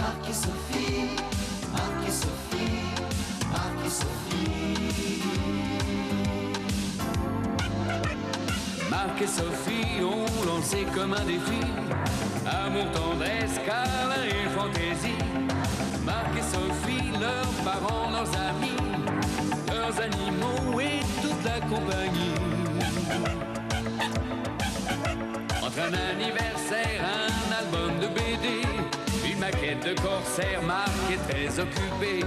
Marc et Sophie, Marc et Sophie, Marc et Sophie. Marc et Sophie ont lancé comme un défi amour, tendresse, câlin et fantaisie. Marc et Sophie, leurs parents, leurs amis, leurs animaux et toute la compagnie. Entre un anniversaire, un album de BD, une maquette de corsaire, Marc est très occupé.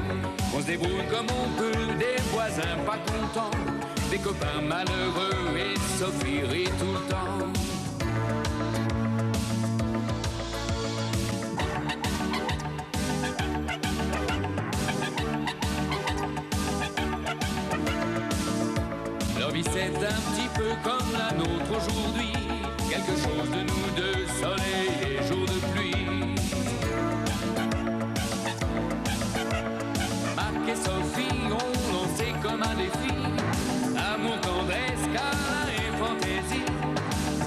On se débrouille comme on peut, des voisins pas contents, des copains malheureux et Sophie rit tout le temps. Leur vie c'est un petit peu comme la nôtre aujourd'hui, quelque chose de nous deux, soleil et jour de pluie. Marc et Sophie ont lancé comme un défi amour, tendresse, câlin et fantaisie.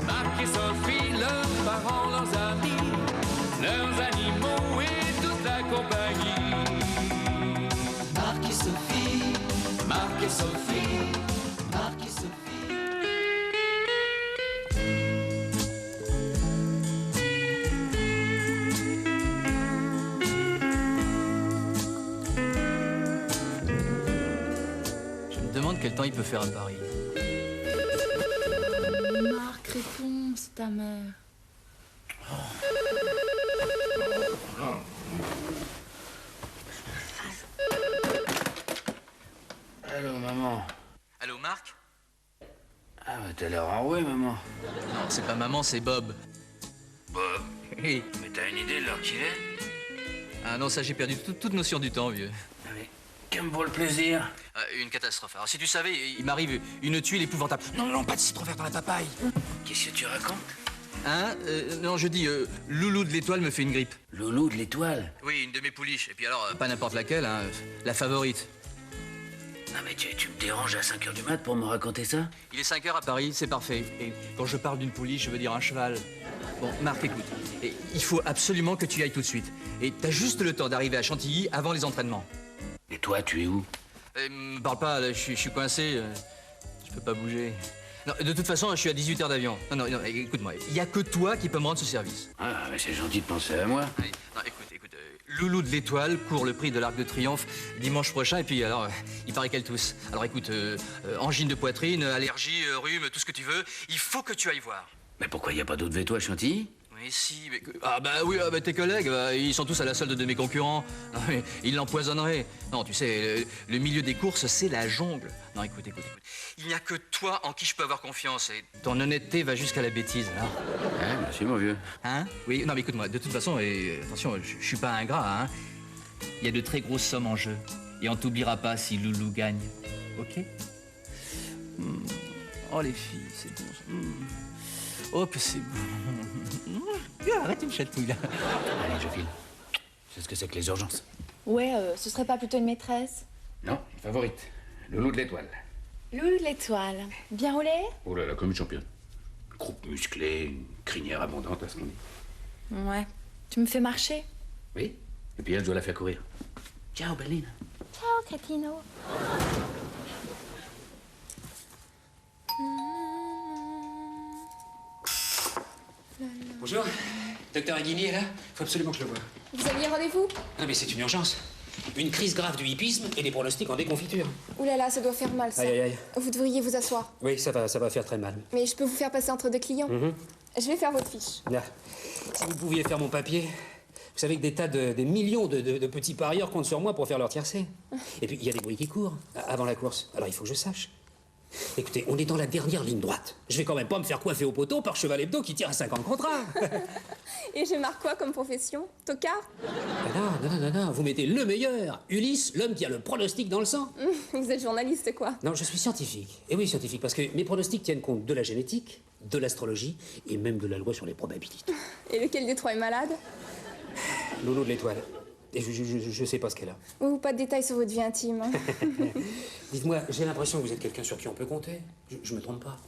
Marc et Sophie, leurs parents, leurs amis, leurs animaux et toute la compagnie. Marc et Sophie, Marc et Sophie, Marc et Sophie. Je me demande quel temps il peut faire à Paris. Marc, réponds, c'est ta mère. Allô, maman. Allô, Marc? Ah, bah t'as l'air enroué, maman. Non, c'est pas maman, c'est Bob. Bob, Hey. mais t'as une idée de l'heure qu'il est? Ah non, ça j'ai perdu toute notion du temps, vieux. Ah, mais qu'aime pour le plaisir? Une catastrophe. Alors si tu savais, il m'arrive une tuile épouvantable. Non, non, pas de citron vert dans la papaye. Qu'est-ce que tu racontes? Hein? Non, je dis, Loulou de l'étoile me fait une grippe. Loulou de l'étoile? Oui, une de mes pouliches. Et puis alors, pas n'importe laquelle, hein, la favorite. Non, mais tu me déranges à 5 h du mat pour me raconter ça? Il est 5 heures à Paris, c'est parfait. Et quand je parle d'une pouliche, je veux dire un cheval. Bon, Marc, écoute, il faut absolument que tu y ailles tout de suite. Et t'as juste le temps d'arriver à Chantilly avant les entraînements. Et toi, tu es où? Me parle pas, là, je suis coincé. Je peux pas bouger. Non, de toute façon, je suis à 18 heures d'avion. Non, écoute-moi, il y a que toi qui peux me rendre ce service. Ah, mais c'est gentil de penser à moi. Allez, non, écoute, Loulou de l'Étoile court le prix de l'Arc de Triomphe dimanche prochain. Et puis, alors, il paraît qu'elle tousse. Alors, écoute, angine de poitrine, allergie, rhume, tout ce que tu veux, il faut que tu ailles voir. Mais pourquoi il n'y a pas d'autre véto à Chantilly? Mais si, mais... Ah bah oui, tes collègues, ils sont tous à la solde de mes concurrents. Non, mais ils l'empoisonneraient. Non, tu sais, le milieu des courses, c'est la jungle. Non, écoute. Il n'y a que toi en qui je peux avoir confiance. Et ton honnêteté va jusqu'à la bêtise, hein. Ah, merci, mon vieux. Hein? Oui, non, mais écoute-moi, de toute façon, attention, je suis pas ingrat, hein. Il y a de très grosses sommes en jeu. Et on t'oubliera pas si Loulou gagne. Ok? Oh, les filles, c'est bon. Oh, que c'est bon. Arrête, une chatouille, là. Allez, je file. C'est ce que c'est que les urgences. Ouais, ce serait pas plutôt une maîtresse? Non, une favorite. Loulou de l'étoile. Loulou de l'étoile. Bien roulé? Oh là là, comme une championne. Croupe musclée, une crinière abondante à ce qu'on dit. Ouais. Tu me fais marcher? Oui. Et puis elle, je dois la faire courir. Ciao, Berline. Ciao, crétino. Bonjour, docteur Aguini est là? Faut absolument que je le voie. Vous aviez rendez-vous? Non mais c'est une urgence. Une crise grave du hippisme et des pronostics en déconfiture. Ouh là là, ça doit faire mal, ça. Aïe, aïe, aïe. Vous devriez vous asseoir. Oui, ça va faire très mal. Mais je peux vous faire passer entre deux clients. Je vais faire votre fiche. Là, si vous pouviez faire mon papier, vous savez que des millions de petits parieurs comptent sur moi pour faire leur tiercé. Et puis, il y a des bruits qui courent avant la course. Alors, il faut que je sache. Écoutez, on est dans la dernière ligne droite. Je vais quand même pas me faire coiffer au poteau par Cheval Hebdo qui tire à 50 contrats. Et je marque quoi comme profession? Tocard? Non, vous mettez le meilleur. Ulysse, l'homme qui a le pronostic dans le sang. Vous êtes journaliste, quoi? Non, je suis scientifique. Et oui, scientifique, parce que mes pronostics tiennent compte de la génétique, de l'astrologie et même de la loi sur les probabilités. Et lequel des trois est malade? Loulou de l'étoile. Et je sais pas ce qu'elle a. Ou pas de détails sur votre vie intime. Hein. Dites-moi, j'ai l'impression que vous êtes quelqu'un sur qui on peut compter. Je me trompe pas.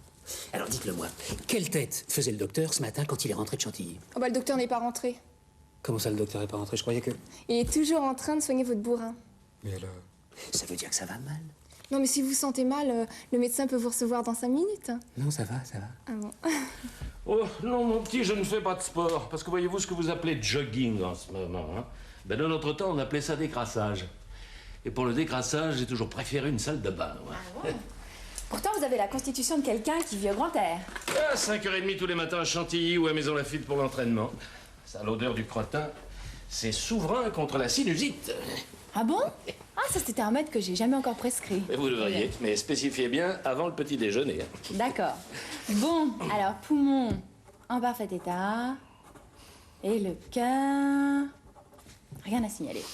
Alors dites-le moi, quelle tête faisait le docteur ce matin quand il est rentré de Chantilly? Oh bah le docteur n'est pas rentré. Comment ça, le docteur est pas rentré? Je croyais que... Il est toujours en train de soigner votre bourrin. Mais alors... Ça veut dire que ça va mal? Non, mais si vous vous sentez mal, le médecin peut vous recevoir dans 5 minutes. Non, ça va, ça va. Ah bon? Oh, non, mon petit, je ne fais pas de sport. Parce que voyez-vous ce que vous appelez jogging en ce moment, hein? Ben, de notre temps, on appelait ça décrassage. Et pour le décrassage, j'ai toujours préféré une salle de bain. Ouais. Ah ouais. Pourtant, vous avez la constitution de quelqu'un qui vit au grand air. À 5h30 tous les matins à Chantilly ou à Maison Lafitte pour l'entraînement. Ça, l'odeur du crottin, c'est souverain contre la sinusite. Ah bon? Ah, ça, c'était un remède que j'ai jamais encore prescrit. Mais vous devriez, mais spécifiez bien avant le petit déjeuner. D'accord. Bon, alors, poumon en parfait état. Et le cœur... Rien à signaler.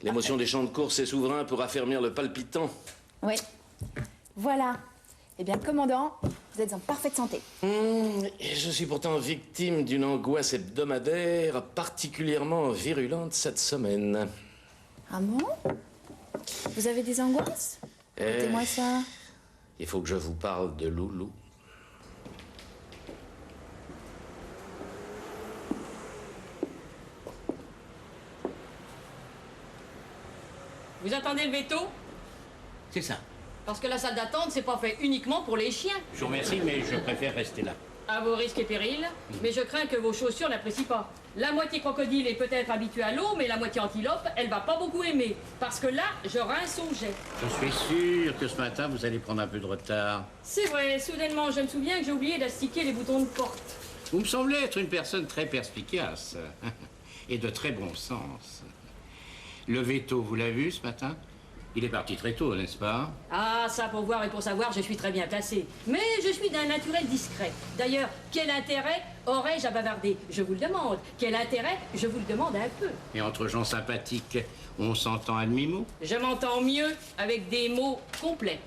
L'émotion des champs de course est souverain pour affermir le palpitant. Oui. Voilà. Eh bien, commandant, vous êtes en parfaite santé. Et je suis pourtant victime d'une angoisse hebdomadaire particulièrement virulente cette semaine. Ah bon? Vous avez des angoisses? Racontez-moi ça. Il faut que je vous parle de Loulou. Vous attendez le veto? C'est ça. Parce que la salle d'attente, c'est pas fait uniquement pour les chiens. Je vous remercie, mais je préfère rester là. À vos risques et périls, mais je crains que vos chaussures n'apprécient pas. La moitié crocodile est peut-être habituée à l'eau, mais la moitié antilope, elle va pas beaucoup aimer. Parce que là, je rince au jet. Je suis sûr que ce matin, vous allez prendre un peu de retard. C'est vrai, soudainement, je me souviens que j'ai oublié d'astiquer les boutons de porte. Vous me semblez être une personne très perspicace et de très bon sens. Le veto, vous l'avez vu ce matin? Il est parti très tôt, n'est-ce pas? Ah, ça, pour voir et pour savoir, je suis très bien placé. Mais je suis d'un naturel discret. D'ailleurs, quel intérêt aurais-je à bavarder? Je vous le demande. Quel intérêt? Je vous le demande un peu. Et entre gens sympathiques, on s'entend à demi-mot? Je m'entends mieux avec des mots complets.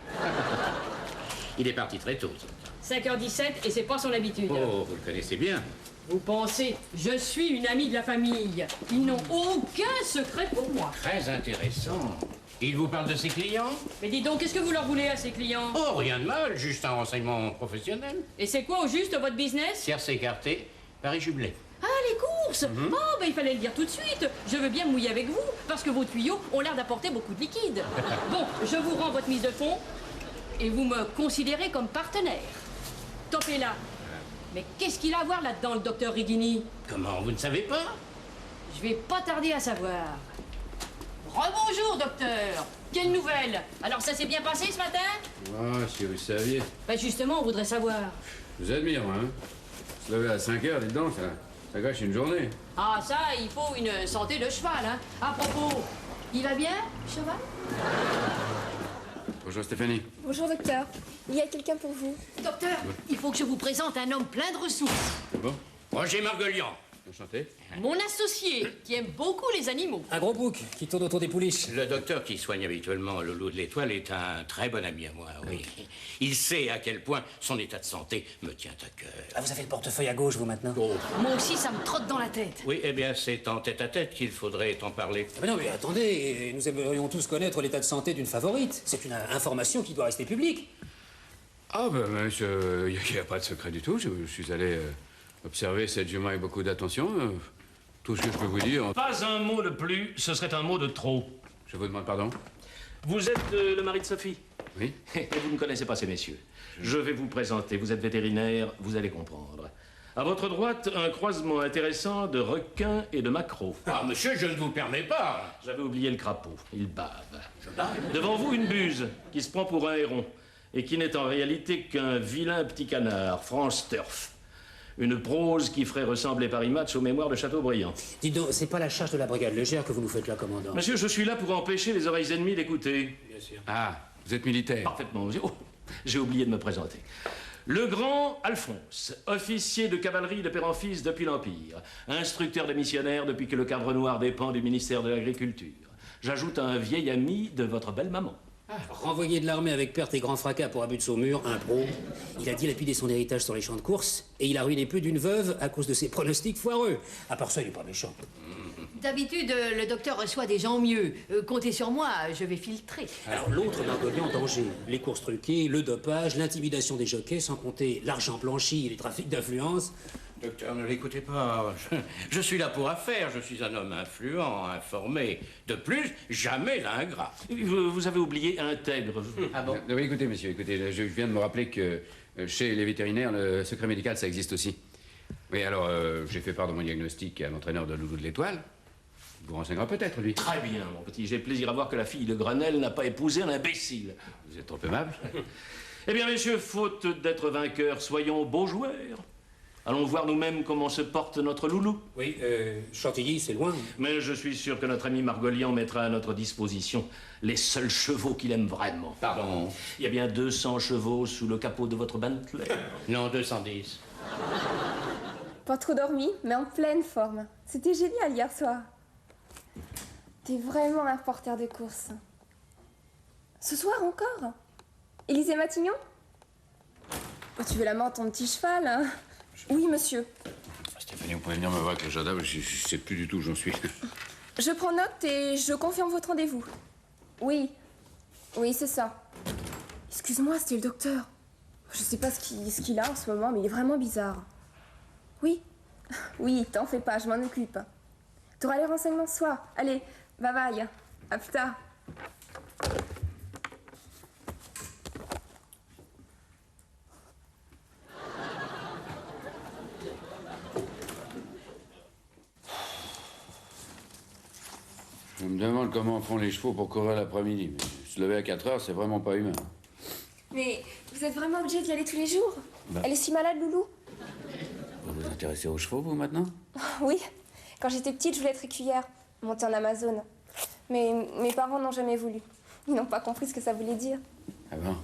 Il est parti très tôt. 5h17 et c'est pas son habitude. Oh, vous le connaissez bien. Vous pensez, je suis une amie de la famille. Ils n'ont aucun secret pour moi. Très intéressant. Il vous parle de ses clients? Mais dis donc, qu'est-ce que vous leur voulez à ces clients? Oh, rien de mal, juste un renseignement professionnel. Et c'est quoi au juste votre business? Tierce écarté, Paris-Jublé. Ah, les courses! Oh, ben il fallait le dire tout de suite. Je veux bien me mouiller avec vous, parce que vos tuyaux ont l'air d'apporter beaucoup de liquide. Bon, je vous rends votre mise de fonds, et vous me considérez comme partenaire. Topez là. Mais qu'est-ce qu'il a à voir là-dedans, le docteur Rigini? Comment, vous ne savez pas? Je vais pas tarder à savoir. Rebonjour, docteur. Quelle nouvelle? Alors, ça s'est bien passé ce matin? Ah, si vous saviez. Ben justement, on voudrait savoir. Je vous admire, moi, hein. Se lever à 5 heures, dites donc, ça gâche une journée. Ah, ça, il faut une santé de cheval, hein. À propos, il va bien, cheval? Bonjour, Stéphanie. Bonjour, docteur. Il y a quelqu'un pour vous. Docteur, il faut que je vous présente un homme plein de ressources. C'est bon? Roger Margolian. Enchanté. Mon associé, qui aime beaucoup les animaux. Un gros bouc qui tourne autour des pouliches. Le docteur qui soigne habituellement Loulou de l'Étoile est un très bon ami à moi, oui. Il sait à quel point son état de santé me tient à cœur. Ah, vous avez le portefeuille à gauche, vous, maintenant? Oh. Moi aussi, ça me trotte dans la tête. Oui, eh bien, c'est en tête-à-tête qu'il faudrait en parler. Ah, mais non, mais attendez, nous aimerions tous connaître l'état de santé d'une favorite. C'est une information qui doit rester publique. Ah, ben, monsieur, il n'y a pas de secret du tout. Je suis allé observer cette jument avec beaucoup d'attention. Tout ce que je peux vous dire... Pas un mot de plus, ce serait un mot de trop. Je vous demande pardon. Vous êtes le mari de Sophie? Oui. Et vous ne connaissez pas ces messieurs. Je vais vous présenter. Vous êtes vétérinaire, vous allez comprendre. À votre droite, un croisement intéressant de requin et de maquereau. Ah, monsieur, je ne vous permets pas. J'avais oublié le crapaud. Il bave. Devant vous, une buse qui se prend pour un héron et qui n'est en réalité qu'un vilain petit canard, France Turf. Une prose qui ferait ressembler Paris Match aux mémoires de Chateaubriand. Dites donc, c'est pas la charge de la brigade légère que vous nous faites là, commandant. Monsieur, je suis là pour empêcher les oreilles ennemies d'écouter. Bien sûr. Ah, vous êtes militaire. Parfaitement, monsieur. Oh, j'ai oublié de me présenter. Le grand Alphonse, officier de cavalerie de père en fils depuis l'Empire, instructeur de missionnaires depuis que le cadre noir dépend du ministère de l'Agriculture. J'ajoute un vieil ami de votre belle maman. Renvoyé de l'armée avec perte et grand fracas pour abus de saumure, un pro. Il a dilapidé son héritage sur les champs de course et il a ruiné plus d'une veuve à cause de ses pronostics foireux. À part ça, il est pas méchant. D'habitude, le docteur reçoit des gens mieux. Comptez sur moi, je vais filtrer. Alors l'autre Margolian en danger. Les courses truquées, le dopage, l'intimidation des jockeys, sans compter l'argent blanchi et les trafics d'influence. Docteur, ne l'écoutez pas. Je suis là pour affaire. Je suis un homme influent, informé. De plus, jamais l'ingrat. Vous avez oublié intègre. Ah bon? Oui, écoutez, monsieur, écoutez, je viens de me rappeler que chez les vétérinaires, le secret médical, ça existe aussi. Oui, alors, j'ai fait part de mon diagnostic à l'entraîneur de Loulou de l'Étoile. Il vous renseignera peut-être, lui. Très bien, mon petit. J'ai plaisir à voir que la fille de Grenelle n'a pas épousé un imbécile. Vous êtes trop aimable. Eh bien, messieurs, faute d'être vainqueurs, soyons beaux joueurs. Allons voir nous-mêmes comment se porte notre loulou. Oui, Chantilly, c'est loin. Mais je suis sûr que notre ami Margolian mettra à notre disposition les seuls chevaux qu'il aime vraiment. Pardon? Il y a bien 200 chevaux sous le capot de votre Bentley. Non, 210. Pas trop dormi, mais en pleine forme. C'était génial hier soir. T'es vraiment un reporter de course. Ce soir encore? Élisée Matignon? Oh, tu veux la main de ton petit cheval, hein? Oui, monsieur. Stéphanie, vous pouvez venir me voir avec l'agenda, je sais plus du tout où j'en suis. Je prends note et je confirme votre rendez-vous. Oui. Oui, c'est ça. Excuse-moi, c'était le docteur. Je sais pas ce qu'il a en ce moment, mais il est vraiment bizarre. Oui. Oui, t'en fais pas, je m'en occupe. T'auras les renseignements ce soir. Allez, bye bye. À plus tard. Je me demande comment font les chevaux pour courir l'après-midi. Mais se lever à 4 heures, c'est vraiment pas humain. Mais vous êtes vraiment obligé d'y aller tous les jours? Bah. Elle est si malade, Loulou? Vous vous intéressez aux chevaux, vous, maintenant? Oui. Quand j'étais petite, je voulais être écuyère, monter en Amazone. Mais mes parents n'ont jamais voulu. Ils n'ont pas compris ce que ça voulait dire. Ah bon?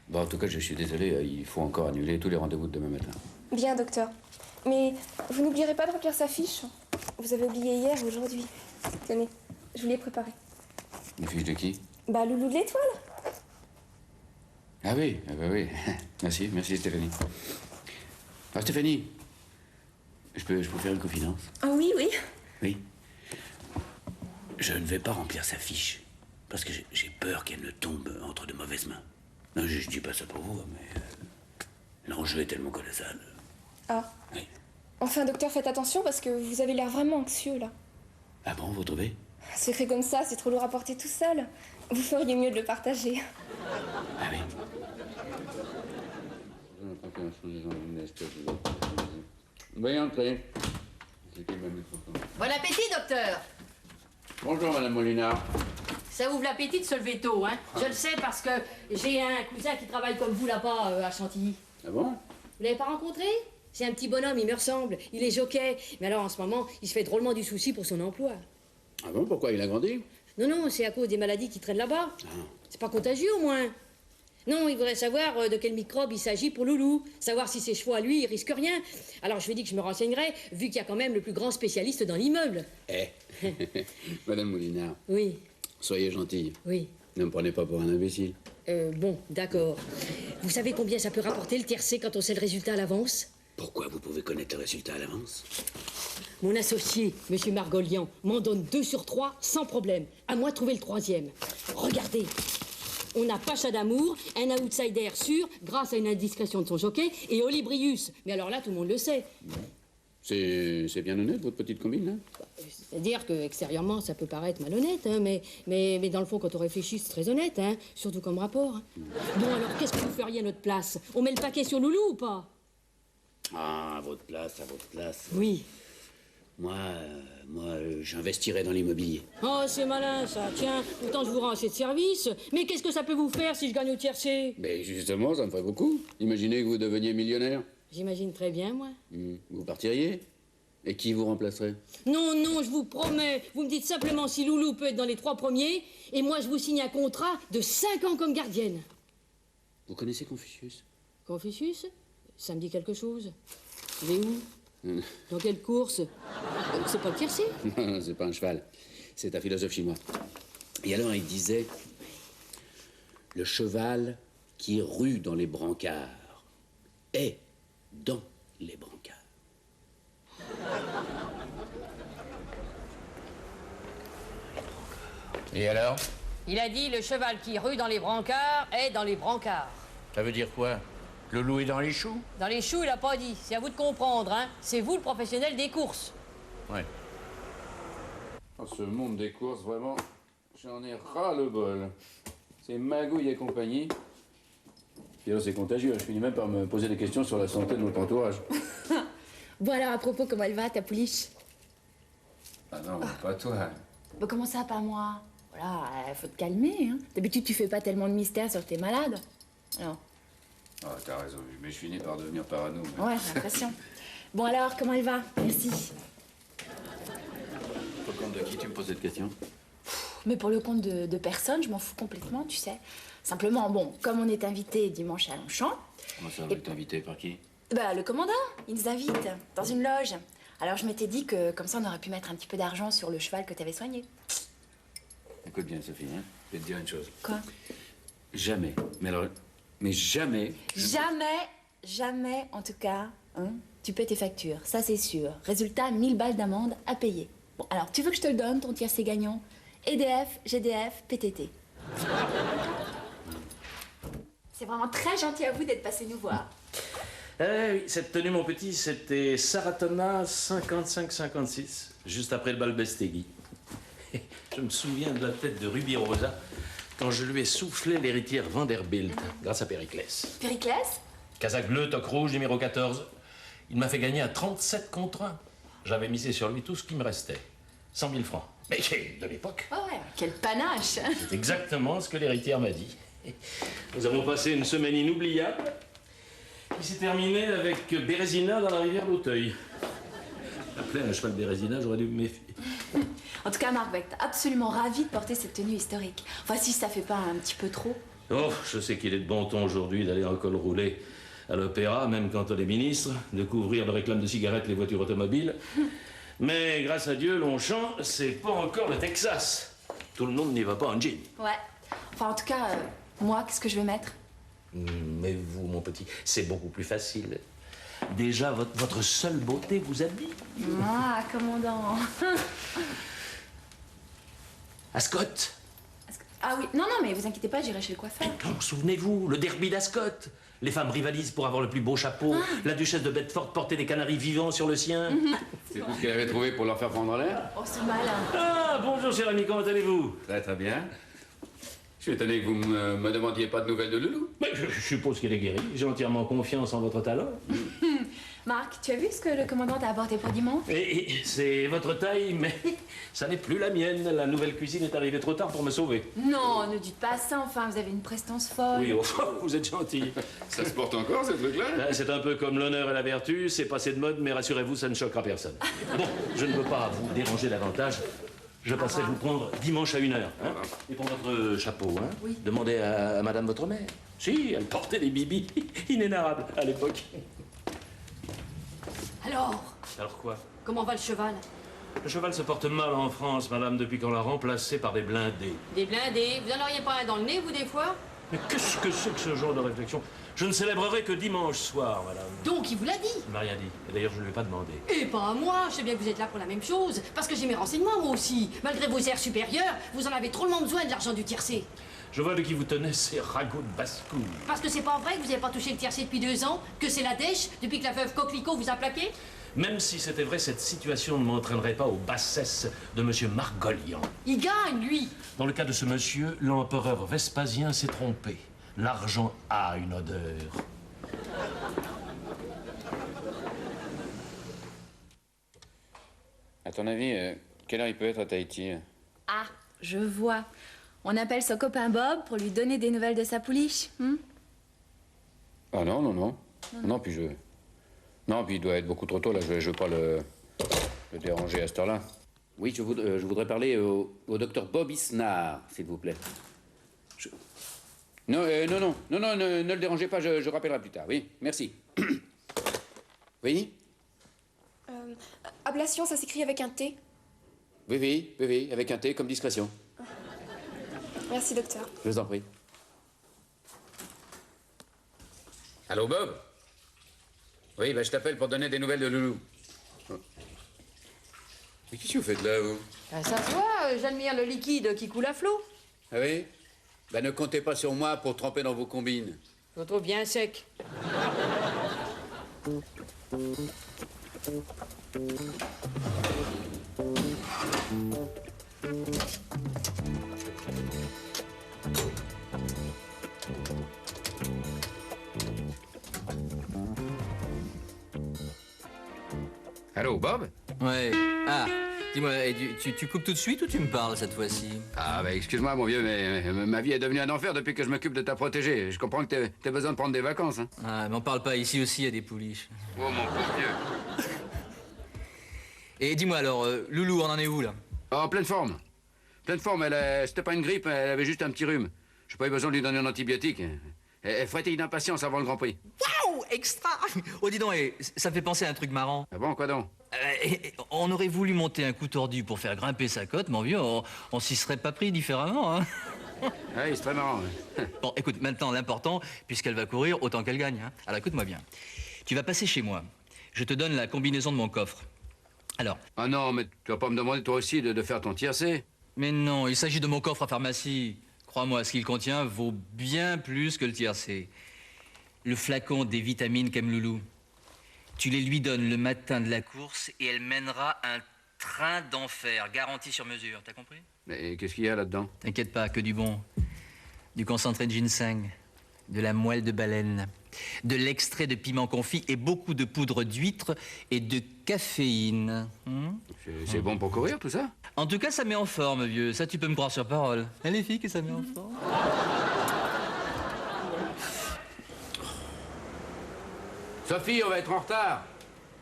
Bon, en tout cas, je suis désolé, il faut encore annuler tous les rendez-vous de demain matin. Bien, docteur. Mais vous n'oublierez pas de remplir sa fiche. Vous avez oublié hier ou aujourd'hui. Tenez, je vous l'ai préparé. Une fiche de qui? Bah, Loulou de l'Étoile. Ah oui, ah bah oui. Merci Stéphanie. Ah, Stéphanie, je peux vous faire une confidence? Ah oui, oui. Oui. Je ne vais pas remplir sa fiche, parce que j'ai peur qu'elle ne tombe entre de mauvaises mains. Non, je dis pas ça pour vous, mais l'enjeu est tellement colossal. Ah. Oui. Enfin, docteur, faites attention parce que vous avez l'air vraiment anxieux, là. Ah bon, vous trouvez? Un secret comme ça, c'est trop lourd à porter tout seul. Vous feriez mieux de le partager. Ah oui. Veuillez entrer. Bon appétit, docteur. Bonjour, Madame Molinard. Ça ouvre l'appétit de se lever tôt, hein. Je le sais parce que j'ai un cousin qui travaille comme vous là-bas, à Chantilly. Ah bon? Vous l'avez pas rencontré? C'est un petit bonhomme, il me ressemble. Il est jockey. Mais alors, en ce moment, il se fait drôlement du souci pour son emploi. Ah bon, pourquoi? Il a grandi? Non, c'est à cause des maladies qui traînent là-bas. C'est pas contagieux, au moins. Non, il voudrait savoir de quel microbe il s'agit pour Loulou. Savoir si ses chevaux à lui, ils risquent rien. Alors, je lui ai dit que je me renseignerais, vu qu'il y a quand même le plus grand spécialiste dans l'immeuble. Madame Molinard. Oui. Soyez gentille. Oui. Ne me prenez pas pour un imbécile. Bon, d'accord. Vous savez combien ça peut rapporter le tiercé quand on sait le résultat à l'avance? Pourquoi vous pouvez connaître le résultat à l'avance? Mon associé, Monsieur Margolian, m'en donne 2 sur 3 sans problème. À moi de trouver le 3e. Regardez. On a Pacha d'Amour, un outsider sûr, grâce à une indiscrétion de son jockey, et Olibrius. Mais alors là, tout le monde le sait. C'est bien honnête, votre petite combine, hein? C'est-à-dire que extérieurement, ça peut paraître malhonnête, hein, mais dans le fond, quand on réfléchit, c'est très honnête, hein, surtout comme rapport. Bon, alors, qu'est-ce que vous feriez à notre place? On met le paquet sur Loulou ou pas? Ah, à votre place. Oui. Moi, j'investirais dans l'immobilier. Oh, c'est malin, ça. Tiens, pourtant, je vous rends assez de service. Mais qu'est-ce que ça peut vous faire si je gagne au tiercé? Mais justement, ça me ferait beaucoup. Imaginez que vous deveniez millionnaire. J'imagine très bien, moi. Vous partiriez? Et qui vous remplacerait? Non, je vous promets. Vous me dites simplement si Loulou peut être dans les 3 premiers, et moi, je vous signe un contrat de 5 ans comme gardienne. Vous connaissez Confucius? Confucius? Ça me dit quelque chose. Il est où? Dans quelle course? C'est pas le tiercé? Non, c'est pas un cheval. C'est un philosophe chinois. Et alors, il disait... Le cheval qui rue dans les brancards est dans les brancards. Et alors? Il a dit le cheval qui rue dans les brancards est dans les brancards. Ça veut dire quoi? Loulou est dans les choux? Dans les choux, il a pas dit. C'est à vous de comprendre, hein. C'est vous le professionnel des courses. Ouais. Oh, ce monde des courses, vraiment, j'en ai ras le bol. C'est magouille et compagnie. Puis là, c'est contagieux. Je finis même par me poser des questions sur la santé de notre entourage. Bon alors, à propos, comment elle va, ta pouliche? Ah non, pas toi. Bon, comment ça, pas moi? Voilà, faut te calmer, hein. D'habitude, tu fais pas tellement de mystère sur tes malades. Alors. Ah, t'as raison, mais je finis par devenir parano. mais- Ouais, j'ai l'impression. Bon alors, comment elle va? Merci. Pour compte de qui tu me poses cette question? Mais pour le compte de personne, je m'en fous complètement, tu sais. Simplement, bon, comme on est invité dimanche à Longchamp, Comment ça, vous êtes invité par qui? bah le commandant, il nous invite dans une loge. Alors je m'étais dit que comme ça, on aurait pu mettre un petit peu d'argent sur le cheval que t'avais soigné. Écoute bien, Sophie, hein. Je vais te dire une chose. Quoi? Jamais, mais alors, mais jamais... Jamais, en tout cas, hein, tu paies tes factures, ça c'est sûr. Résultat, 1000 balles d'amende à payer. Bon, alors, tu veux que je te le donne, ton tiercé gagnant? EDF, GDF, PTT. C'est vraiment très gentil à vous d'être passé nous voir. Eh oui, cette tenue, mon petit, c'était Saratona 55-56, juste après le bal Bestegui. Je me souviens de la tête de Ruby Rosa quand je lui ai soufflé l'héritière Vanderbilt, grâce à Périclès. Périclès? Casaque bleu, toque rouge, numéro 14. Il m'a fait gagner à 37 contre 1. J'avais misé sur lui tout ce qui me restait. 100 000 francs. Mais de l'époque. Oh ouais, quel panache! C'est exactement ce que l'héritière m'a dit. Nous avons passé une semaine inoubliable qui s'est terminée avec Bérésina dans la rivière d'Auteuil. Appeler un cheval Bérésina, j'aurais dû me méfier. En tout cas, Marc va être absolument ravi de porter cette tenue historique. Enfin, si ça fait pas un petit peu trop. Oh, je sais qu'il est de bon ton aujourd'hui d'aller en col roulé à l'opéra, même quand on est ministre, de couvrir de réclames de cigarettes les voitures automobiles. Mais grâce à Dieu, Longchamp, c'est pas encore le Texas. Tout le monde n'y va pas en jean. Ouais. Enfin, en tout cas, moi, qu'est-ce que je vais mettre? Mais vous, mon petit, c'est beaucoup plus facile. Déjà, votre seule beauté vous habille. Ah, commandant. Ascot. Ah oui, non, mais vous inquiétez pas, j'irai chez le coiffeur. Non, souvenez-vous, le derby d'Ascot. Les femmes rivalisent pour avoir le plus beau chapeau. La duchesse de Bedford portait des canaris vivants sur le sien. C'est tout ce qu'elle avait trouvé pour leur faire prendre l'air? Oh, c'est malin. Ah, bonjour, cher ami, comment allez-vous? Très bien. Je suis étonné que vous me demandiez pas de nouvelles de Loulou. Mais je suppose qu'elle est guérie. J'ai entièrement confiance en votre talent. Marc, tu as vu ce que le commandant t'a apporté pour dimanche? Et c'est votre taille, mais ça n'est plus la mienne. La nouvelle cuisine est arrivée trop tard pour me sauver. Non, ne dites pas ça, enfin, vous avez une prestance folle. Oui, enfin, vous êtes gentil. Ça se porte encore, ce truc-là? C'est un peu comme l'honneur et la vertu, c'est passé de mode, mais rassurez-vous, ça ne choquera personne. Bon, je ne veux pas vous déranger davantage. Je passerai vous prendre dimanche à 1h. Hein? Et pour votre chapeau, hein? Oui. Demandez à madame votre mère. Si, elle portait des bibis inénarrables à l'époque. Alors, Alors quoi? comment va le cheval? Le cheval se porte mal en France, madame, depuis qu'on l'a remplacé par des blindés. Des blindés, vous en auriez pas un dans le nez, vous, des fois? Mais qu'est-ce que c'est que ce genre de réflexion? Je ne célébrerai que dimanche soir, madame. Donc, il vous l'a dit. Il m'a rien dit. Et d'ailleurs, je ne lui ai pas demandé. Et pas à moi, je sais bien que vous êtes là pour la même chose. Parce que j'ai mes renseignements, moi aussi. Malgré vos airs supérieurs, vous en avez drôlement besoin de l'argent du tiercé. Je vois de qui vous tenez ces ragots de basse-cour. Parce que c'est pas vrai que vous n'avez pas touché le tiercé depuis 2 ans, que c'est la dèche depuis que la veuve Coquelicot vous a plaqué? Même si c'était vrai, cette situation ne m'entraînerait pas aux bassesses de monsieur Margolian. Il gagne, lui. Dans le cas de ce monsieur, l'empereur Vespasien s'est trompé. L'argent a une odeur. À ton avis, quelle heure il peut être à Tahiti? Ah, je vois. On appelle son copain Bob pour lui donner des nouvelles de sa pouliche. Ah non. Non, puis je... Non, puis il doit être beaucoup trop tôt, là. Je veux pas le déranger à cette heure-là. Oui, je voudrais parler au docteur Bob Isnard, s'il vous plaît. Non, ne le dérangez pas, je rappellerai plus tard. Oui, merci. Oui? Ablation, ça s'écrit avec un T. Oui, avec un T comme discrétion. Merci, docteur. Je vous en prie. Allô, Bob? Oui, je t'appelle pour donner des nouvelles de Loulou. Mais qu'est-ce que vous faites là, vous? Ça se voit, j'admire le liquide qui coule à flot. Ah oui? Ne comptez pas sur moi pour tremper dans vos combines. Je le trouve bien sec. Allô, Bob? Ouais. Ah, dis-moi, tu coupes tout de suite ou tu me parles cette fois-ci? Ah, bah, excuse-moi, mon vieux, mais ma vie est devenue un enfer depuis que je m'occupe de ta protégée. Je comprends que t'as besoin de prendre des vacances, hein. Ah, m'en parle pas, ici aussi il y a des pouliches. Oh, mon pauvre vieux. Et dis-moi alors, Loulou, on en est où, là? Oh, en pleine forme. Pleine forme, c'était pas une grippe, elle avait juste un petit rhume. J'ai pas eu besoin de lui donner un antibiotique. Elle frétille d'impatience avant le Grand Prix. Waouh, extra! Oh, dis donc, ça me fait penser à un truc marrant. Ah bon, quoi donc? On aurait voulu monter un coup tordu pour faire grimper sa cote, mon vieux, on s'y serait pas pris différemment, hein. Oui, c'est très marrant. Ouais. Bon, écoute, maintenant, l'important, puisqu'elle va courir, autant qu'elle gagne, hein. Alors, écoute-moi bien. Tu vas passer chez moi. Je te donne la combinaison de mon coffre. Alors... Ah non, mais tu vas pas me demander toi aussi de faire ton tiercé? Mais non, il s'agit de mon coffre à pharmacie. Crois-moi, ce qu'il contient vaut bien plus que le tiercé. Le flacon des vitamines qu'aime Loulou. Tu les lui donnes le matin de la course et elle mènera un train d'enfer, garanti sur mesure. T'as compris? Mais qu'est-ce qu'il y a là-dedans? T'inquiète pas, que du bon. Du concentré de ginseng, de la moelle de baleine, de l'extrait de piment confit et beaucoup de poudre d'huître et de caféine. C'est bon pour courir, tout ça? En tout cas, ça met en forme, vieux. Ça, tu peux me croire sur parole. Elle est fille que ça met en forme. Sophie, on va être en retard.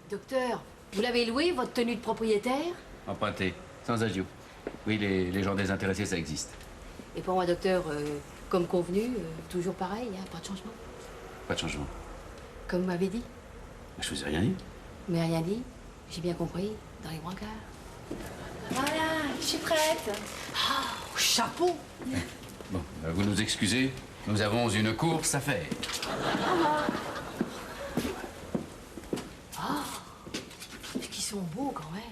Docteur, vous l'avez loué, votre tenue de propriétaire? Emprunté, sans agiot. Oui, les gens désintéressés, ça existe. Et pour moi, docteur, comme convenu, toujours pareil, hein, pas de changement. Pas de changement. Comme vous m'avez dit. Je vous ai rien dit. Mais rien dit, j'ai bien compris, dans les brancards. Voilà, je suis prête. Oh, chapeau! Bon, vous nous excusez, nous avons une course à faire. Qu'ils sont beaux quand même.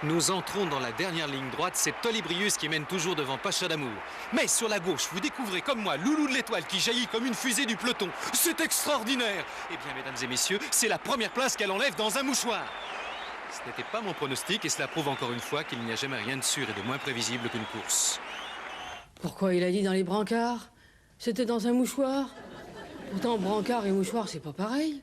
Nous entrons dans la dernière ligne droite, c'est Tolibrius qui mène toujours devant Pacha d'Amour. Mais sur la gauche, vous découvrez comme moi Loulou de l'Étoile qui jaillit comme une fusée du peloton. C'est extraordinaire! Eh bien, mesdames et messieurs, c'est la première place qu'elle enlève dans un mouchoir. Ce n'était pas mon pronostic et cela prouve encore une fois qu'il n'y a jamais rien de sûr et de moins prévisible qu'une course. Pourquoi il a dit dans les brancards? C'était dans un mouchoir? Pourtant, brancard et mouchoir, c'est pas pareil.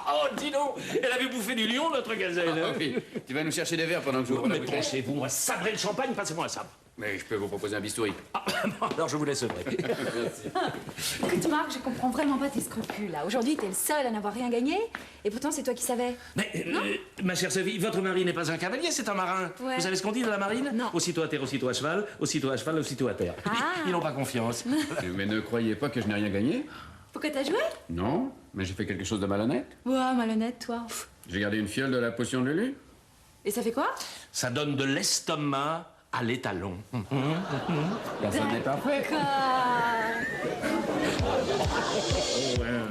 Oh, dis donc, elle avait bouffé du lion, notre gazelle. Ah, oui. Tu vas nous chercher des verres pendant que je vous Mais penchez-vous, moi, sabrez le champagne, passez-moi un sabre. Mais je peux vous proposer un bistouri. Ah, bon, alors je vous laisse vrai. Écoute, Marc, je comprends vraiment pas tes scrupules, là. Aujourd'hui, t'es le seul à n'avoir rien gagné, et pourtant, c'est toi qui savais. Mais, ma chère Sophie, votre mari n'est pas un cavalier, c'est un marin. Ouais. Vous savez ce qu'on dit de la marine? Non. Aussitôt à terre, aussitôt à cheval, aussitôt à cheval, aussitôt à terre. Ah. Ils n'ont pas confiance. Mais ne croyez pas que je n'ai rien gagné? Pourquoi t'as joué? Non, mais j'ai fait quelque chose de malhonnête. Ouah, malhonnête, toi. J'ai gardé une fiole de la potion de Lulu. Et ça fait quoi? Ça donne de l'estomac à l'étalon. Personne n'est parfait.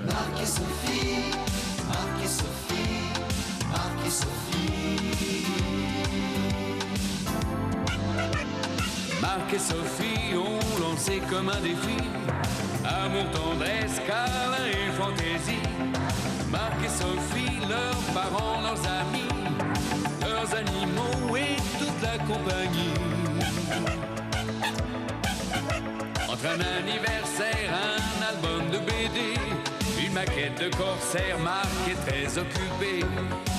Marc et Sophie, Marc et Sophie, Marc et Sophie. Marc et Sophie ont lancé comme un défi amour, tendresse, câlin et fantaisie. Marc et Sophie, leurs parents, leurs amis, leurs animaux et toute la compagnie. Entre un anniversaire, un album de BD, une maquette de corsaire, Marc est très occupé.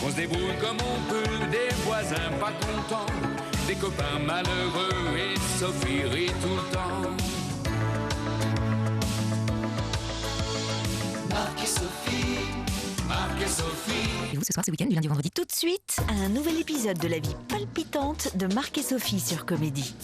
On se débrouille comme on peut, des voisins pas contents, des copains malheureux et Sophie rit tout le temps. Marc et Sophie, Marc et Sophie. Et vous, ce soir, ce week-end, du lundi au vendredi. Tout de suite, un nouvel épisode de la vie palpitante de Marc et Sophie sur Comédie.